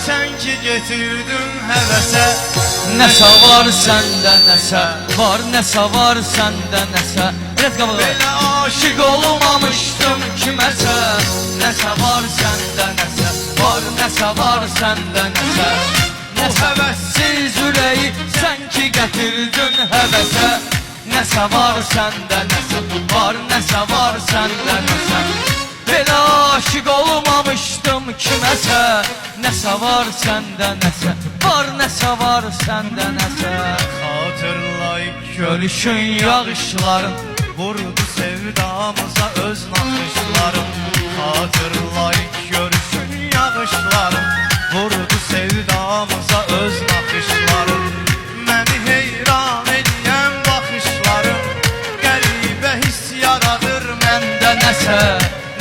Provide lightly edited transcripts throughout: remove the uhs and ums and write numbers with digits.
Sen ki getirdin hevese. Nəsə var səndə nəsə var, nəsə var səndə nəsə. Biraz qabağa. Belə Aşık olmamışdım kiməsə. Nəsə var səndə nəsə var, nəsə var səndə nəsə. Bu Həvəssiz ürəyi sən ki gətirdin həvəsə. Nəsə var səndə nəsə var, nəsə var səndə nəsə. Belə aşık olmamışdım kiməsə. Nəsə var səndə nəsə var, nəsə var səndə nəsə. Hatırlayıp Gölüşün yağışların vurdu sevdamıza öz nakışlarım. Hatırlayıp görüşün yağışlarım vurdu sevdamıza öz nakışlarım. Məni heyran edən baxışlarım qəribə hiss yaradır məndə. nəsə.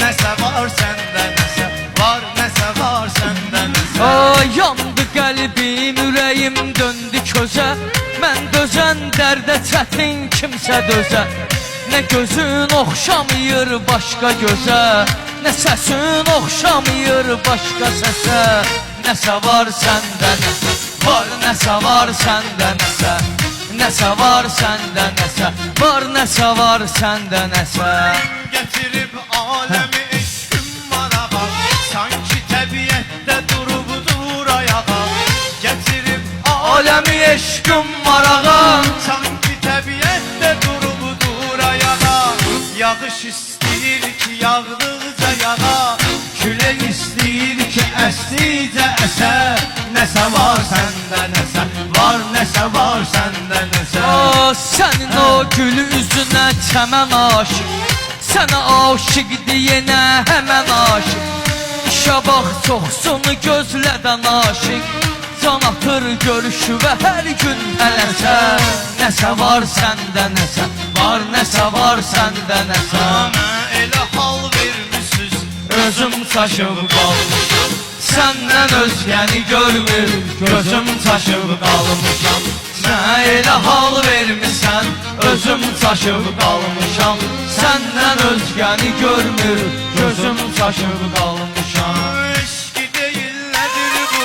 Nəsə var səndə, nəsə var, nəsə var səndə, nəsə. Yandı qəlbim, ürəyim döndü közə. Mən dözən dərdə çətin kimsə dözə. Nə gözün oxşamayır başqa gözə, nə səsin oxşamayır başqa səsə. Nəsə var səndə nəsə var, nəsə var səndə nəsə. Nəsə var səndə nəsə var, nəsə var səndə nəsə. Getirib aləmi eşqim marağa, sanki təbiətdə durub dur ayağa. Getirib Aləmi eşqim marağa, sanki təbiətdə durub dur ayağa. Yağış istəyir ki yağdıqca yağa, külək istəyir ki əsdikcə əsə. Nəsə var səndə nəsə var, nəsə var səndə nəsə. Sənin o gül üzünə çəmən aşık, sənə aşık deyənə həmən aşık. İşə bax çoxsun gözlədən aşık, can atır görüşü və hər gün tələsə. Nəsə var səndə nəsə var, nəsə var səndə nəsə. Mənə elə hal vermişsiniz, Özüm çaşıb qalmışam, səndən özgəni görmür, gözüm çaşıb qalmışam. Mənə elə hal vermisən, özüm çaşıb qalmışam. Səndən özgəni görmür, gözüm çaşıb qalmışam. eşqi deyil nədir bu,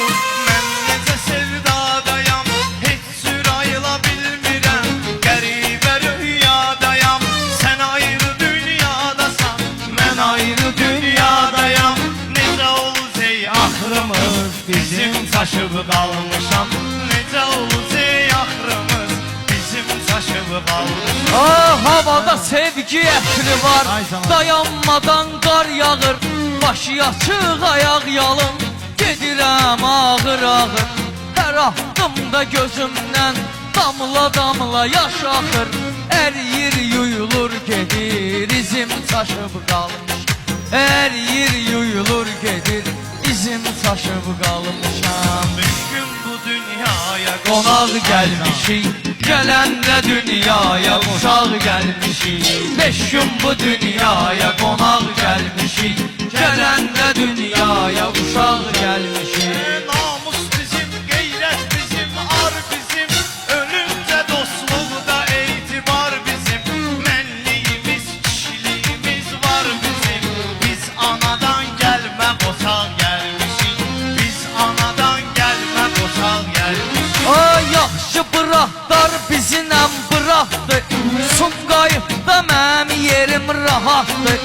mən necə sevdadayam, heç cür ayıla bilmirəm, qəribə rüyadayam. Sən ayrı dünyadasan, mən ayrı dünyadayam. Necə olacaq axırımız, bizim çaşıb qalmışam. Necə olacaq axırımız, bizim çaşıb qalmışam. Havada sevgi ətri var, dayanmadan qar yağır. Başı açıq, ayaq yalın, gedirəm ağır ağır. Hər addımda gözümdən damla damla yaş axır. Əriyir, yuyulur, gedir, izim çaşıb qalmış. Əriyir, yuyulur, gedir, izim çaşıb qalmışam. Üç gün bu dünyaya Qonaq gəlmişik, gələndə dünyaya uşaq gəlmişik. 5 gün bu dünyaya qonaq gəlmişik, gələndə dünyaya uşaq gəlmişik. Namus bizim, qeyrət bizim, ar bizim, ölüncə dostluqda etibar bizim. Mənliyimiz, kişiliyimiz var bizim. Biz anadan gəlmə qoçaq gəlmişik. Biz anadan gəlmə qoçaq gəlmişik. Yaxşı bıraxdar bizinəm bıraxdı, Sumqayıtda mənim yerim rahatdır.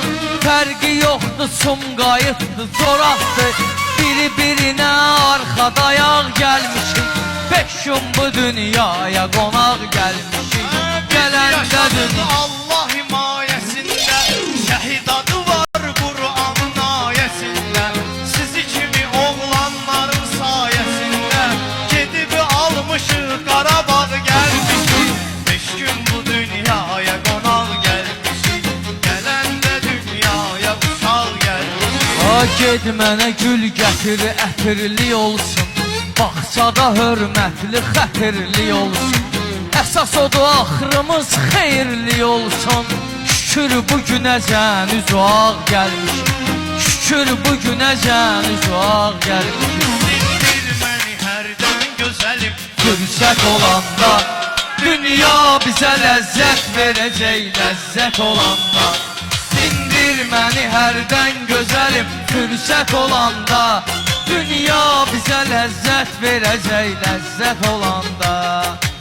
Fərqi yoxdur, Sumqayıtdır, Zoratdır. Biri-birinə arxada ayaq gəlmişik. 5 gün bu dünyaya qonaq gəlmişik, gələndə dünya. Allah himayəsində, şəhid adı var Qur'anın ayəsində. Sizi kimi oğlanların sayəsində, gedib almışıq Qarabağ gəlmişik. 5 gün bu dünyaya qonaq gəlmişik, gələndə dünyaya uşaq gəlmişik. Ged mənə gül gətir, ətirli olsun, bağçada hörmətli, xətirli olsun. Əsas odur axırımız xeyirli olsun. Şükür bu günəcən üzvaq gəlmişik, şükür bu günəcən üzvaq gəlmişik. Dindir məni hərdən gözəlim, Fürsət olanda dünya bizə ləzzət verəcək, ləzzət olanda. Dindir məni hərdən gözəlim, fürsət olanda Dünya bizə ləzzət verəcək, ləzzət olanda.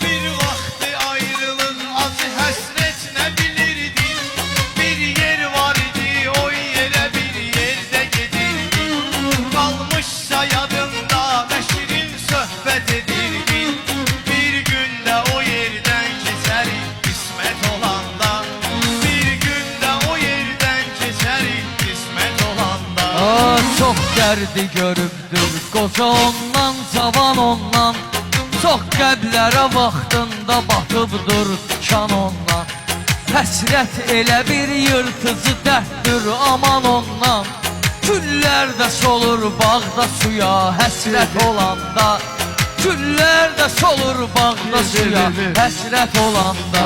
Bir vaxtı ayrılıq acı həsrət nə bilirdin? Bir yer var idi, o yerə bir yerdə gedirdin. Qalmışsa yadında nə şirin söhbət edirdin. Bir gündə o yerdən keçərik qismət olanda. Bir gündə o yerdən keçərik qismət olanda. Çox dərdi görübdür qoca ondan, cavan ondan. Çox qəblərə vaxtında batıbdır tikan ondan. Həsrət elə bir yırtıcı dərddir aman ondan. Güllər də solur bağda suya həsrət olanda. Güllər də solur bağda suya həsrət olanda.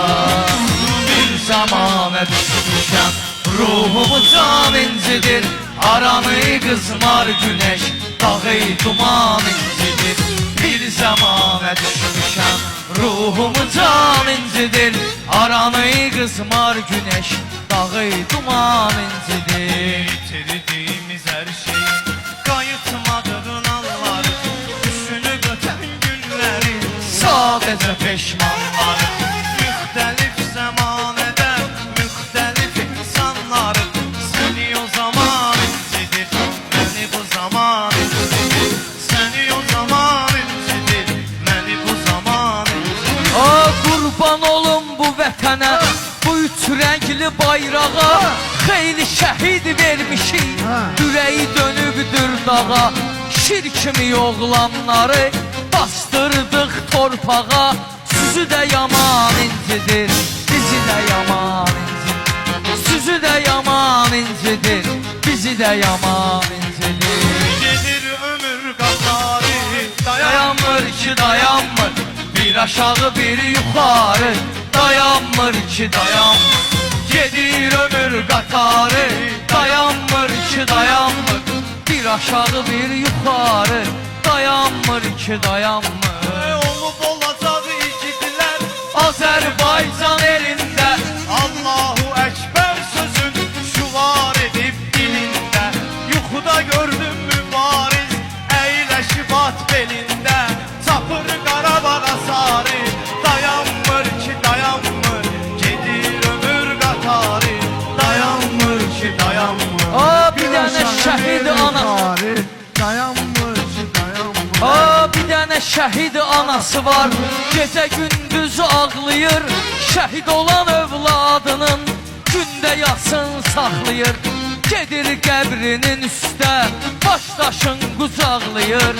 Bir zamana düşmüşəm, ruhumu can incidir. Aranı qızmar günəş, dağı duman incidir. Bir zamana düşmüşəm, ruhumu can incidir. Aranı qızmar günəş, dağı duman incidir. Yitirdiğimiz her şeyi, kayıtmadığın anları, düşünüp öten günleri, Sadəcə peşmanları. müxtəlif zəmanədə, müxtəlif insanları, səni o zaman incidir, məni bu zaman incidir. Səni o zaman incidir, məni bu zaman incidir. Qurban olum bu vətənə, bu üç rəngli bayrağa. Xeyli şəhid vermişik, ürəyi dönübdür dağa. Şir kimi oğlanları bastırdıq torpağa. Süzü də yaman incidir, bizi də yaman incidir. Süzü də yaman incidir, bizi də yaman incidir. Gedir ömür qatarı, Dayanmır ki dayanmır, bir aşağı bir yuxarı. Dayanmır ki dayanmır, gedir ömür qatarı. Dayanmır ki dayanmır, bir aşağı bir yuxarı. Dayanmır ki dayanmır. olub olacaq igidlər, Azərbaycan elində Allahu Ekber sözün şuvar edip dilinde. Yuxuda gördüm mübariz əyləşib at belində. Çapır Qarabağa sarı, dayanmır ki dayanmır, gedir ömür qatarı. Dayanmır ki dayanmır, bir dənə şəhid anası. dayanmır ki dayanmır. Bir dənə şəhid anası var, gecə gündüz ağlayır. Şəhid olan övladının gündə yasın saxlayır. Gedir qəbrinin üstə, baş daşın qucaqlayır.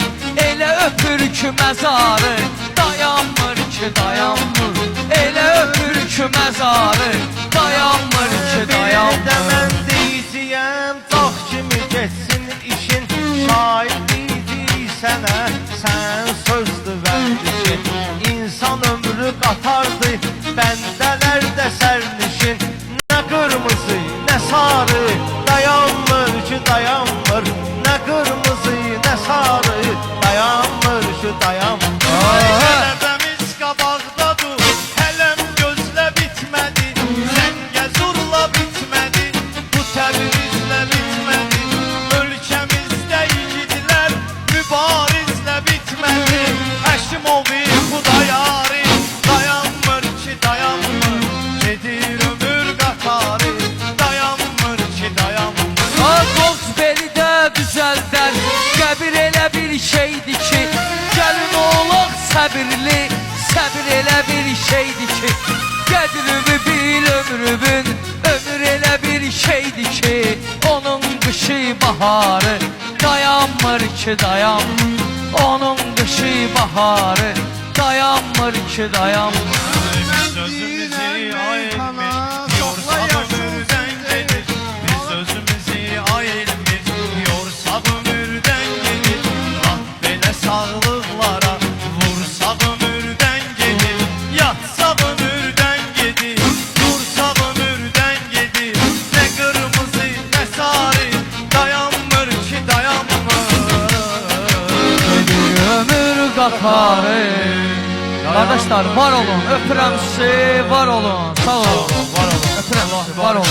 Elə öpür ki məzarı, dayanmır ki dayanmır. Elə öpür ki məzarı, dayanmır ki dayanmır. Mən deyəcəyəm, çox kimi geçsin işin. Şair deyəcək sənə, sən sözdür vərdişin. İnsan ömrü qatardı, bəndələr də sərnişin. Nə qırmızı, nə sarı, dayanmır ki dayanmır. Nə qırmızı, nə sarı, dayanmır ki dayanmır. Qələbəmiz qabaqdadır, hələm gözlə bitmədi. Zəngəzurla bitmədi, bu təbrizlə bitmədi. Ölkəmizdə igidlər, mübarizlə bitmədi. Həşimovi Xudayari, dayanmır ki dayanmır, gedir ömür qatarı. Dayanmır ki dayanmır. Qozbelidə düzəldər, qəbir elə bir şeydir ki, gəlin olaq səbirli, səbir elə bir şeydir ki, qədrimi bil ömrümün, ömür elə bir şeydir ki, onun qışı baharı, dayanmır ki dayanmır, onun qışı baharı, dayanmır ki dayanmır. Biz sözümüzü ayırmış, yorsa ömürden gelir. Biz sözümüzü ayırmış, yorsa ömürden gelir. Ah belə sağlıqlara, vursa ömürden gelir. Yatsa ömürden gelir, dursa ömürden gelir. Ne kırmızı ne sarı, dayanmır ki dayanmır. Gedir ömür qatarı. Qardaşlar var olun, öpürəm sizi, var olun, sağ olun, var olun, öpürəm sizi, var olun.